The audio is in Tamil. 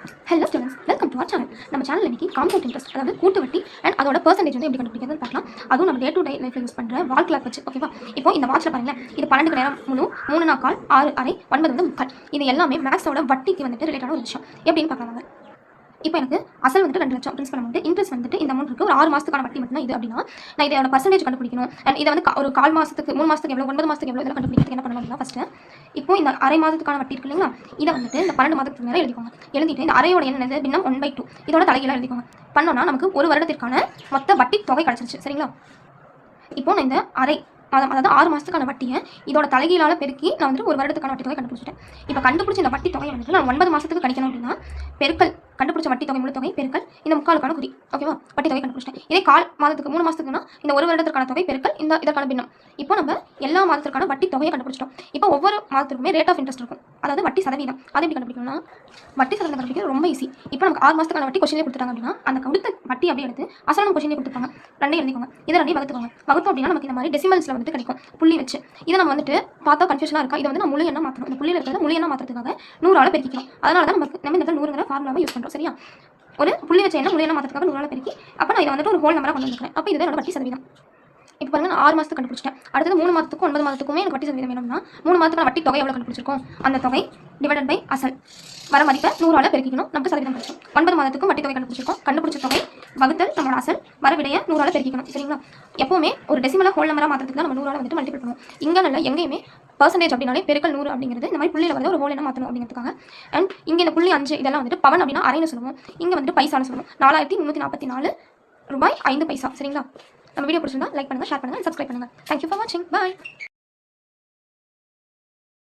Hello students, welcome to our channel. நம்ம சேனல் இன்னைக்கு காம்பவுண்ட் இன்ட்ரெஸ்ட், அதாவது கூட்டு வட்டி அண்ட் அதோட பர்சன்டேஜ் வந்து எப்படி கண்டுபிடிக்கிறதுன்னு பார்க்கலாம். அதுவும் நம்ம டே டு டே லைஃப்ல யூஸ் பண்ணுற வால் கிளாக் வச்சு. ஓகேவா? இப்போ இந்த வாட்சில் பாருங்களேன், இது 12 நேரம் முழு, 3 4 6 அரை, 9 வந்து முக்கால். இது எல்லாமே மேக்ஸோட வட்டிக்கு வந்துட்டு ரிலேட்டான ஒரு விஷயம். எப்படின்னு பார்க்கலாம். இப்போ எனக்கு அசல் வந்துட்டு 2 லட்சம் பிரின்சிபல் அமௌண்ட், இன்ட்ரெஸ்ட் வந்துட்டு இந்த அமௌண்ட் இருக்குது. ஒரு 6 மாதத்துக்கான வட்டி மட்டும் இது அப்படின்னா, நான் இதோட பர்சன்டேஜ் கண்டுபிடிக்கணும். அண்ட் இதை வந்து ஒரு 4 மாதத்துக்கு 3 மாதத்துக்கு எவ்வளோ, 9 மாதத்துக்கு எவ்வளோ, இதெல்லாம் கண்டுபிடிக்கிறதுக்கு என்ன பண்ணணும் அப்படின்னா, ஃபஸ்ட்டு இப்போ இந்த அரை மாதத்துக்கான வட்டி இருக்கு இல்லைங்களா, இதை வந்துட்டு இந்த 12 மாதத்துக்கு நேரம் எழுதிக்கோங்க. எழுதிட்டு இந்த அரையோட என்னது பின்னம் 1/2 இதோட தலைகீழாக எழுதிக்கோங்க. பண்ணோன்னா நமக்கு ஒரு வருடத்திற்கான மொத்த வட்டி தொகை கிடச்சிருச்சு. சரிங்களா? இப்போ நான் இந்த அரை மாதம், அதாவது 6 மாதத்துக்கான வட்டியை இதோட தலைகீழால் பெருக்கி நான் வந்துட்டு ஒரு வருடத்துக்கான வட்டி தொகை கண்டுபிடிச்சிட்டேன். இப்போ கண்டுபிடிச்ச இந்த வட்டி தொகையை வந்துட்டு நான் 9 மாதத்துக்கு கணிக்கணும் அப்படின்னா, பெருக்கல் கண்டுபிடிச்ச வட்டி தொகை முழு தொகை பெருக்கல் இந்த முக்காலுக்கான குறி. ஓகேவா? வட்டி தொகை கண்டுபிடிச்சிட்டேன். இதே 4 மாதத்துக்கு 3 மாதத்துக்குன்னா இந்த ஒரு வருடத்திற்கான தொகை பெருக்கல் இந்த இதற்கான பின்னம். இப்போ நம்ம எல்லா மாதத்திற்கான வட்டி தொகையை கண்டுபிடிச்சிட்டோம். இப்போ ஒவ்வொரு மாதத்துக்குமே ரேட் ஆஃப் இன்ட்ரெஸ்ட் இருக்கும், அதாவது வட்டி சதவீதம். அதை எப்படி கண்டுபிடிக்கணும்னா, வட்டி சதவீதம் கண்டுபிடிக்கிறது ரொம்ப ஈஸி. இப்போ நமக்கு 6 மாதத்துக்கான வட்டி கொஸ்டினே கொடுத்துட்டாங்க அப்படின்னா, அந்த கொடுத்த வட்டி அப்படியே எடுத்து அசலும் கொஸ்டினே கொடுத்துருப்பாங்க, ரெண்டையும் எழுதிக்கோங்க. இதை ரெண்டையும் வகுத்துக்கோங்க. வகுத்தோம் அப்படின்னா நமக்கு இந்த மாதிரி டெசிமல்ஸ்ல வந்துட்டு கிடைக்கும், புள்ளி வச்சு. இதை நம்ம வந்துட்டு பார்த்தா கன்ஃபியூஷனாக இருக்கா, இதை வந்து நம்ம முழு எண்ணா மாற்றணும். இந்த புள்ளியில் இருக்கிறத முழு எண்ணா மாற்றுறதுக்காக 100ஆல் பெருக்கிக்கணும். அதனால தான் நம்ம இந்த 100ங்கிற ஃபார்முலாவை யூஸ் பண்ணுறோம். சரியா? ஒரு புள்ளி வச்ச எண்ணா முழு எண்ணா மாற்றுறதுக்காக 100ஆல் பெருக்கி, அப்போ நான் இதை வந்துட்டு ஒரு ஹோல் நம்பராக கொண்டு வந்துருக்கேன். அப்போ இதுவே என்னோட வட்டி சதவீதம். இப்போ பாருங்க, நான் 6 மாதத்துக்கு கண்டுபிடிச்சிட்டேன். அடுத்தது 3 மாதத்துக்கும் 9 மாதத்துக்குமே எனக்கு வட்டி சதவீதம் வேணும்னா, 3 மாதத்துக்கான வட்டி தொகை எவ்வளோ கண்டுபிடிச்சிருக்கோம், அந்த தொகை டிவைடட் பை அசல் வர மதிப்பை 100ஆல் பெருக்கிக்கணும். நமக்கு சதவீதம் கிடைக்கும். 9 மாதத்துக்கும் வட்டி தொகை கண்டுபிடிச்சிருக்கோம். கண்டுபிடிச்ச தொகை வகுத்தல் நம்மளோட அசல் வர விடையை 100ஆல் பெருக்கிக்கணும். சரிங்களா? எப்பவுமே ஒரு டெசிமலை ஹோல் நம்பராக மாற்றுறதுக்கு நம்ம 100ஆல் வந்துட்டு மல்டிபிள் பண்ணுவோம். இங்கே நல்ல எங்கேயுமே பர்சன்டேஜ் அப்படின்னாலே பெருக்கல் 100 அப்படிங்கிறது இந்த மாதிரி புள்ளியில் வந்து ஒரு ஹோல் என்ன மாற்றணும் அப்படிங்கிறதுக்காக. அண்ட் இங்கே இந்த புள்ளி 5 இதெல்லாம் வந்துட்டு பவன் அப்படின்னா அரைன்னு சொல்லுவோம். இங்கே வந்துட்டு பைசான்னு சொல்லுவோம். 4344 ரூபாய் 5 பைசா. சரிங்களா? நம்ம வீடியோ பிடிச்சிருந்தா லைக் பண்ணுங்கள், ஷேர் பண்ணுங்கள், சப்ஸ்கிரைப் பண்ணுங்கள். தேங்க்யூ ஃபார் வாட்சிங். பாய்.